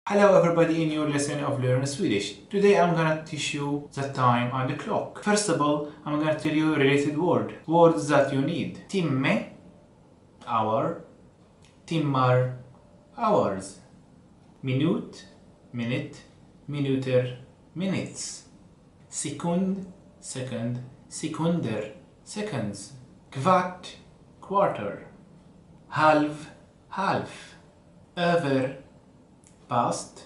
Hello everybody in your lesson of Learn Swedish. Today I'm gonna teach you the time and the clock. First of all, I'm gonna tell you a related words that you need. Timme, hour, Timmar Hours, minut, minute, minuter, minutes, sekund, second, sekunder, seconds, kvart, quarter, halv, half, över past,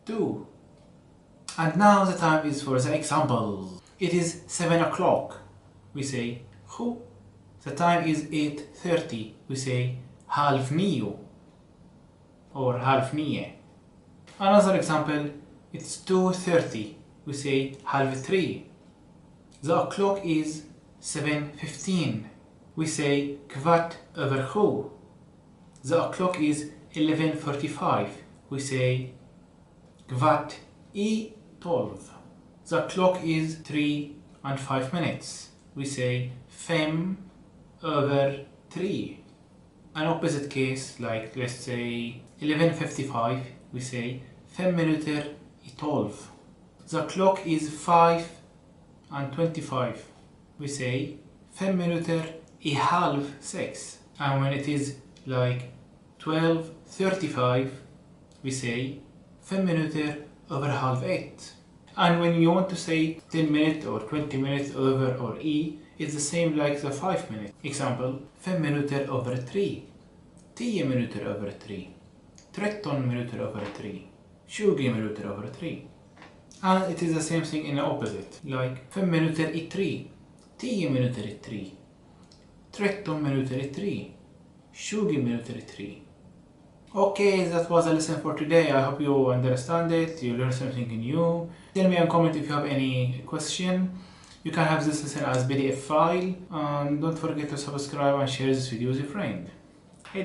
two. And now the time is for the example. It is 7 o'clock. We say who. The time is 8:30. We say halv nio or halv nio. Another example, it's 2:30. We say halv three. The clock is 7:15. We say kvart över sju. The clock is 11:45. We say kvart tolv. The clock is 3 and 5 minutes. We say fem över 3. An opposite case, like let's say 11:55, we say fem minuter I 12. The clock is 5 and 25. We say fem minuter I halv 6. And when it is like 12:35, we say 5 minuter över halv 8. And when you want to say 10 minutes or 20 minutes over or it's the same like the 5 minutes. Example, 5 minuter över 3, 10 minuter över 3, 13 minuter över 3, 20 minuter över 3. And it is the same thing in the opposite, like 5 minuter I 3, 10 minuter I 3, 13 minuter I 3, 20 minuter I 3. Okay, that was a lesson for today. I hope you understand it, you learned something new. Tell me in comment if you have any question. You can have this lesson as PDF file. And don't forget to subscribe and share this video with your friend. Hey,